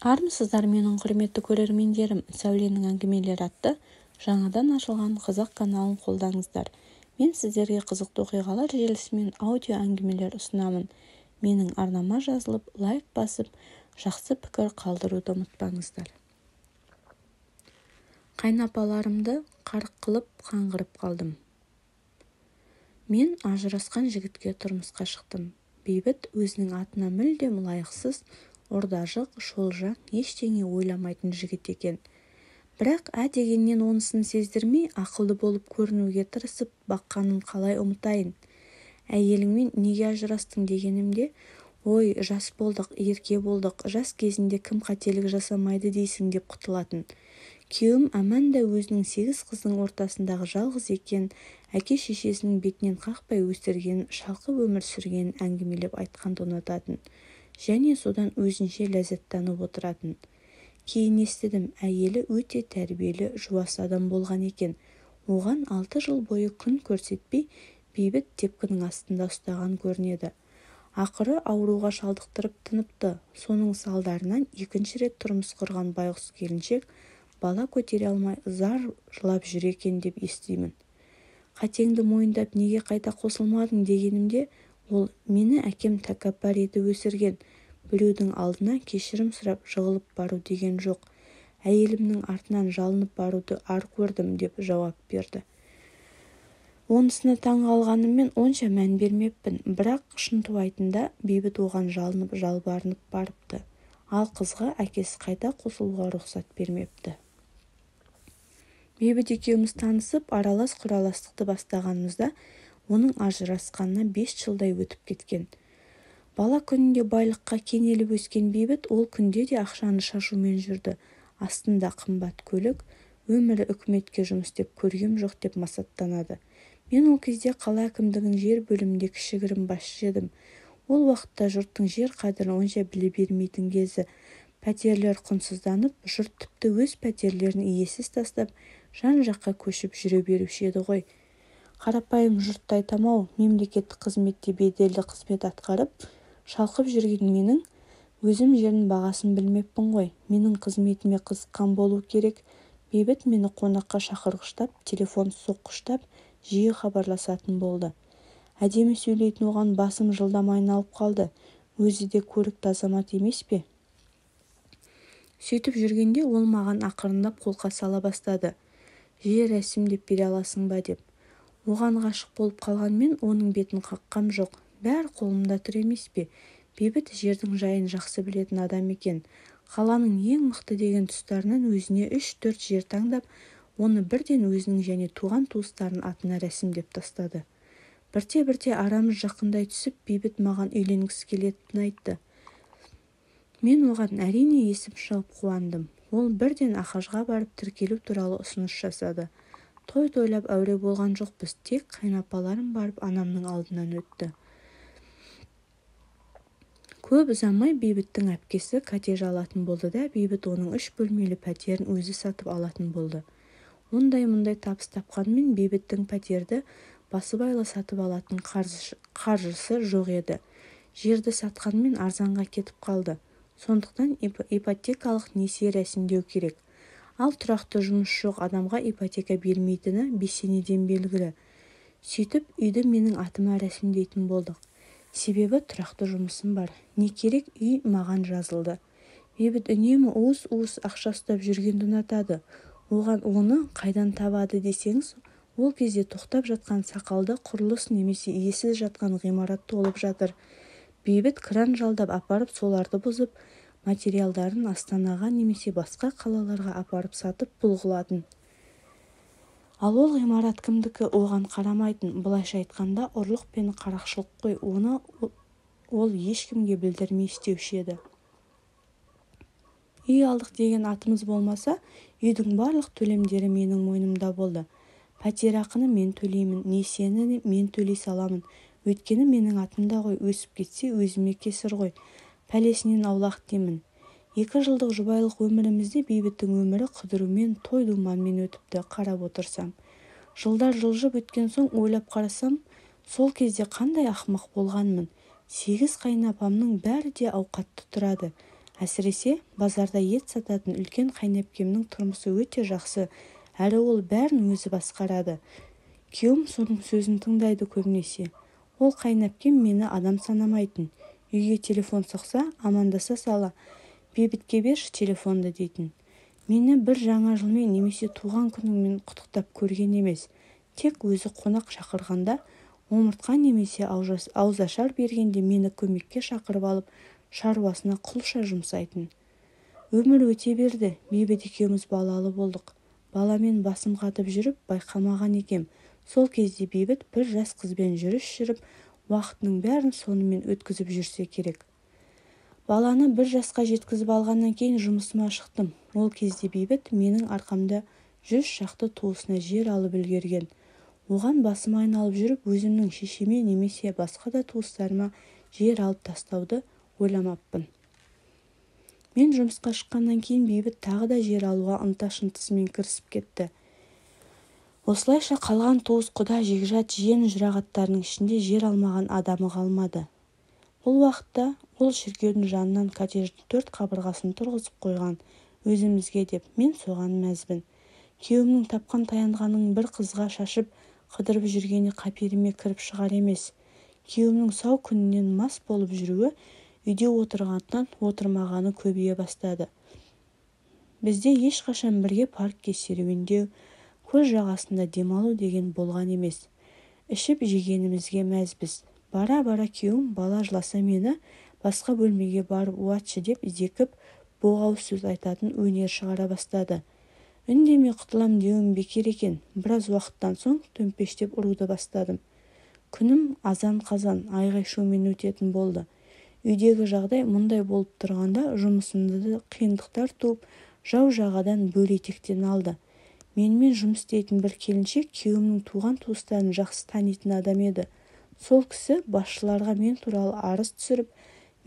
Армысыздар менің құрметті көрермендерім, Сәуленің әңгімелері атты жаңадан ашылған қазақ каналын қолдаңыздар. Мен сіздерге қызықты оқиғалар желісімен аудио әңгімелер ұсынамын. Менің арнама жазылып, лайк басып, жақсы пікір қалдыруды ұмытпаңыздар. Қайнапаларымды қарық қылып қаңғырып қалдым. Мен ажырасқан жігітке тұрмысқа шықтым. Бейбіт өзінің атына мүлдем лайықсыз, ордажық, шолжаң, ештеңе ойламайтын жігіт екен. Бірақ дегеннен онысын сездірмей, ақылды болып көрінуге тырысып, баққанын қалай ұмытайын. Әйеліңмен неге ажырастың дегенімде, ой, жас болдық, ерке болдық, жас кезінде кім қателік жасамайды дейсің деп құтылатын. Күйеуім Аманда өзінің 8 қыздың ортасындағы жалғыз екен, әке-шешесінің бетінен қақпай өсірген, шалқып өмір сүргенін әңгімелеп айтқанды ұнататын. Және содан өзінше ләззаттанып отыратын. Кейін естідім, әйелі өте тәрбиелі, жуас адам болған екен. Оған 6 жыл бойы күн көрсетпей, Бейбіт тепкінің астында ұстаған көрінеді. Ақыры ауруға шалдықтырып тыныпты. Соның салдарынан 2-ші рет тұрмыс құрған байғұс келіншек бала көтере алмай зар жылап жүр екен деп естимін. Қатеңді мойындап неге қайта қосылмадың дегенімде, ол мені әкем тәкаппар етіп өсірген. Біреудің алдына кешірім сұрап жығылып бару деген жоқ. Әйелімнің артынан жалынып баруды ар көрдім деп жауап берді. Онысына таң қалғаныммен онша мән бермеппін, бірақ шынтуайтында Бейбіт оған жалынып жалбарынып барыпты. Ал қызға әкесі қайта қосылуға рұқсат бермепті. Бейбіт екеуміз танысып, аралас-құраластықты бастағанымызда оның ажырасқанына 5 жылдай өтіп кеткен. Бала күнінде байлыққа кенеліп өскен Бейбіт ол күнде де ақшаны шашумен жүрді. Астында қымбат көлік, өмірі үкіметке жұмыс істеп көргем жоқ деп масаттанады. Мен ол кезде қала әкімдігінің жер бөлімінде кішігірім басшы едім. Ол уақытта жұрттың жер қадірін онша біле бермейтін кезі. Пәтерлер құнсызданып, жұрт тіпті өз пәтерлерін иесіз тастап, жан-жаққа көшіп жүре беруші еді ғой. Қарапайым жұртты айтам-ау, мемлекеттік қызметте беделді қызмет атқарып, шалқып жүрген менің өзім жердің бағасын білмеппін ғой. Менің қызметіме қызыққан болу керек. Бейбіт мені қонаққа шақырғыштап, телефон соққыштап, жиі хабарласатын болды. Әдемі сөйлейтін оған басым жылдам айналып қалды. Өзі де көрікті азамат емес пе? Сөйтіп жүргенде ол маған ақырындап қолқа сала бастады. Жер рәсімдеп бере аласың ба деп. Оған ғашық болып қалғанмен оның бетін қаққам жоқ. Бәрі қолымда тұр емес пе? Бейбіт жердің жайын жақсы білетін адам екен. Қаланың ең мықты деген тұстарынан өзіне 3-4 жер таңдап, оны бірден өзінің және туған туыстарын атына рәсімдеп тастады. Бірте-бірте арамыз жақындай түсіп, Бейбіт маған үйленгісі келетінін айтты. Мен оған әрине есім шығып қуандым. Ол бірден Ахажға барып тіркелу туралы ұсыныс жасады. Той тойлап әуре болған жоқпыз, тек қайнапаларым барып анамның алдынан өтті. Көп ұзамай Бейбіттің әпкесі коттедж алатын болды да, Бейбіт оның 3 бөлмелі пәтерін өзі сатып алатын болды. Ондай-мұндай табыс тапқанмен Бейбіттің пәтерді басыбайлы сатып алатын қаржысы жоқ еді. Жерді сатқанмен арзанға кетіп қалды. Сондықтан ипотекалық несие рәсімдеу керек. Ал тұрақты жұмыс жоқ адамға ипотека бермейтіні бесенеден белгілі. Сөйтіп үйді менің атыма рәсімдейтін болдық. Себебі тұрақты жұмысым бар. Не керек, үй маған жазылды. Бейбіт үнемі уыс-уыс ақша ұстап жүргенді ұнатады. Оған оны қайдан табады десеңіз, ол кезде тоқтап жатқан сақалды құрылыс немесе иесіз жатқан ғимарат толып жатыр. Бейбіт кран жалдап апарып соларды бұзып, материалдарын Астанаға немесе басқа қалаларға апарып сатып пұл қылатын. Ал ол ғимарат кімдікі оған қарамайтын. Былайша айтқанда ұрлық пен қарақшылық қой, оны ол ешкімге білдірмей істеуші еді. Үй алдық деген атымыз болмаса, үйдің барлық төлемдері менің мойнымда болды. Пәтер ақыны мен төлеймін, несиені мен төлей саламын. Өйткені менің атымда ғой, өсіп кетсе өзіме кесір ғой. Пәлесінен аулақ деймін. 2 жылдық жұбайлық өмірімізде Бейбіттің өмірі қыдырумен, той-думанмен өтіпті, қарап отырсам. Жылдар жылжып өткен соң ойлап қарасам, сол кезде қандай ақымақ болғанмын. 8 қайнапамның бәрі де ауқатты тұрады. Әсіресе базарда ет сататын үлкен қайнапкемнің тұрмысы өте жақсы, әрі ол бәрін өзі басқарады. Күйеуім соның сөзін тыңдайды көбінесе. Ол қайнапкем мені адам санамайтын. Үйге телефон соқса, амандаса сала, бейбітке берші телефонды дейтін. Мені бір жаңа жылмен немесе туған күніңмен құттықтап көрген емес. Тек өзі қонақ шақырғанда, омыртқа немесе аузашар бергенде мені көмекке шақырып алып, шаруасына құлша жұмсайтын. Өмір өте берді, бейбіт екеуміз балалы болдық. Баламен басым қатып жүріп, байқамаған екем. Сол кезде бейбіт бір жас қызбен жүріс жүріп, уақытының бәрін сонымен өткізіп жүрсе керек. Баланы бір жасқа жеткізіп алғаннан кейін жұмысыма шықтым. Ол кезде бейбіт менің арқамда 100 шақты туысына жер алып үлгерген. Оған басым айналып жүріп, өзімнің шешеме немесе басқа да туыстарыма жер алып тастауды ойламаппын. Мен жұмысқа шыққаннан кейін бейбіт тағы да жер алуға ынта-шынтысымен кірісіп кетті. Осылайша қалған туыс құда жекжат жиен жұрағаттарының ішінде жер алмаған адамы қалмады. Бұл уақытта ол шіркеудің жанынан коттедждің 4 қабырғасын тұрғызып қойған, өзімізге деп. Мен соған мәзбін. Күйеуімнің тапқан таянғанын бір қызға шашып қыдырып жүргені қаперіме кіріп шығар емес. Күйеуімнің сау күнінен мас болып жүруі, үйде отырғаннан отырмағаны көбейе бастады. Бізде ешқашан бірге паркке серуендеу, көл жағасында демалу деген болған емес. Ішіп жегенімізге мәзбіз. Бара-бара күйеуім бала жыласа мені басқа бөлмеге барып уатшы деп зекіп, боғау сөз айтатын өнер шығара бастады. Үндемей құтылам деуім бекер екен. Біраз уақыттан соң төмпештеп ұруды бастадым. Күнім азан-қазан, айғай-шумен өтетін болды. Үйдегі жағдай мұндай болып тұрғанда жұмысымда да қиындықтар туып, жау жағадан бөл етектен алды. Менімен жұмыс істейтін бір келіншек күйеуімнің туған туыстарын жақсы танитын адам еді. Сол кісі басшыларға мен туралы арыз түсіріп,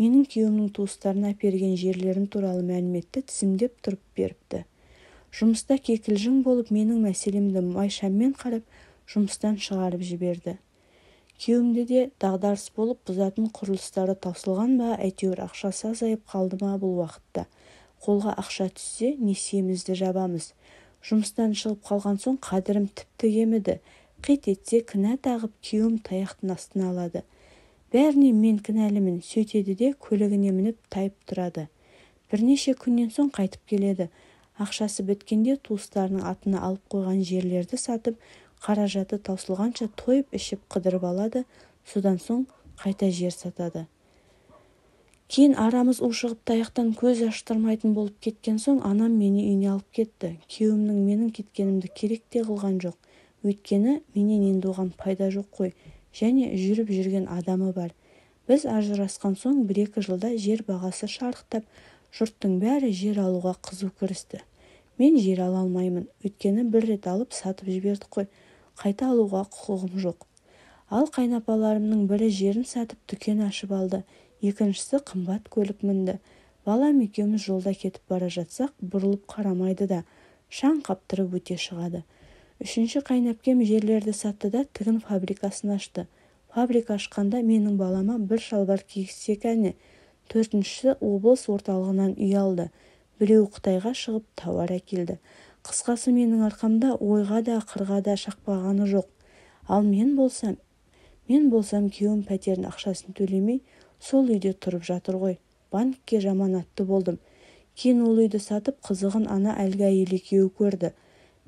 менің күйеуімнің туыстарына әперген жерлерін туралы мәліметті тізімдеп тұрып беріпті. Жұмыста кекілжің болып, менің мәселемді майшаммен қарап, жұмыстан шығарып жіберді. Күйеуімде де дағдарыс болып, бұзатын құрылыстары таусылған ба, әйтеуір ақшасы азайып қалды ма бұл уақытта. Қолға ақша түссе, несиемізді жабамыз. Жұмыстан шығып қалған соң қадірім тіпті кеміді. Қит етсе кінә тағып, күйеуім таяқтың астына алады. Бәріне мен кінәлімін, сөйтеді де көлігіне мініп тайып тұрады. Бірнеше күннен соң қайтып келеді. Ақшасы біткенде туыстарының атына алып қойған жерлерді сатып, қаражаты таусылғанша тойып ішіп қыдырып алады, содан соң қайта жер сатады. Кейін арамыз ушығып таяқтан көз аштырмайтын болып кеткен соң анам мені үйіне алып кетті. Күйеуімнің менің кеткенімді керек те қылған жоқ. Өйткені менен енді оған пайда жоқ қой, және жүріп жүрген адамы бар. Біз ажырасқан соң 1-2 жылда жер бағасы шарықтап, жұрттың бәрі жер алуға қызу кірісті. Мен жер ала алмаймын, өйткені бір рет алып сатып жібердік қой, қайта алуға құқығым жоқ. Ал қайнапаларымның бірі жерін сатып дүкен ашып алды, екіншісі қымбат көлік мінді. Балам екеуміз жолда кетіп бара жатсақ, бұрылып қарамайды да, шаң қаптырып өте шығады. Үшінші қайнапкем жерлерді сатты да тігін фабрикасын ашты. Фабрика ашқанда менің балама бір шалбар кигізсе кәне. Төртіншісі облыс орталығынан үй алды. Біреу Қытайға шығып тауар әкелді. Қысқасы менің арқамда ойға да қырға да шақпағаны жоқ. Ал мен болсам күйеуім пәтердің ақшасын төлемей, сол үйде тұрып жатыр ғой. Банкке жаманатты болдым. Кейін ол үйді сатып, қызығын ана әлгі әйел екеуі көрді.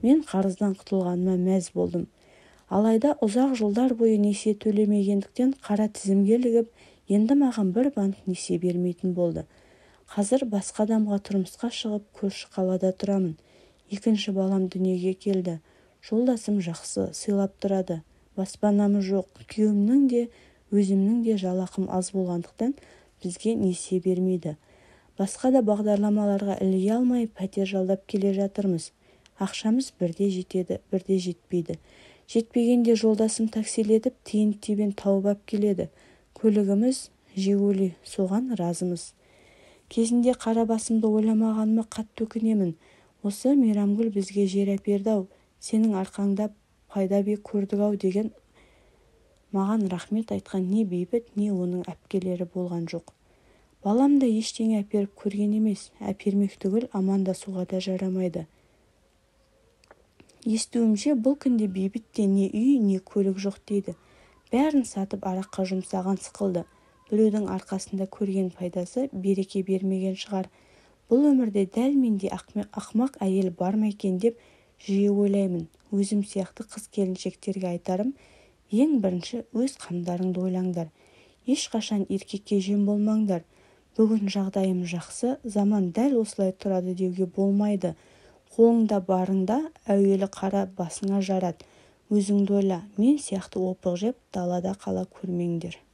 Мен қарыздан құтылғаныма мәз болдым. Алайда ұзақ жылдар бойы несие төлемегендіктен қара тізімге ілігіп, енді маған бір банк несие бермейтін болды. Қазір басқа адамға тұрмысқа шығып, көрші қалада тұрамын. Екінші балам дүниеге келді. Жолдасым жақсы, сыйлап тұрады. Баспанамыз жоқ. Күйеуімнің де, өзімнің де жалақым аз болғандықтан бізге несие бермейді. Басқа да бағдарламаларға іліге алмай пәтер жалдап келе жатырмыз. Ақшамыз бірде жетеді, бірде жетпейді. Жетпегенде жолдасым таксилетіп, тиын-тебен тауып ап келеді. Көлігіміз Жигули, соған разымыз. Кезінде қара басымды ойламағаныма қатты өкінемін. Осы Мейрамгүл бізге жер әперді-ау, сенің арқаңда пайда көрдік-ау деген маған рахмет айтқан не бейбіт, не оның әпкелері болған жоқ. Балам да ештеңе әперіп көрген емес, әпермек түгіл амандасуға да жарамайды. Естуімше бұл күнде Бейбітте не үй, не көлік жоқ дейді. Бәрін сатып араққа жұмсаған сықылды. Біреудің арқасында көрген пайдасы береке бермеген шығар. Бұл өмірде дәл мендей ақмақ әйел бар ма екен деп жиі ойлаймын. Өзім сияқты қыз-келіншектерге айтарым, ең бірінші өз қамдарыңды ойлаңдар. Ешқашан еркекке жем болмаңдар. Бүгін жағдайым жақсы, заман дәл осылай тұрады деуге болмайды. Қолыңда барыңда әуелі қара, басыңа жарат. Өзіңді ойла, мен сияқты опық жеп далада қала көрмеңдер.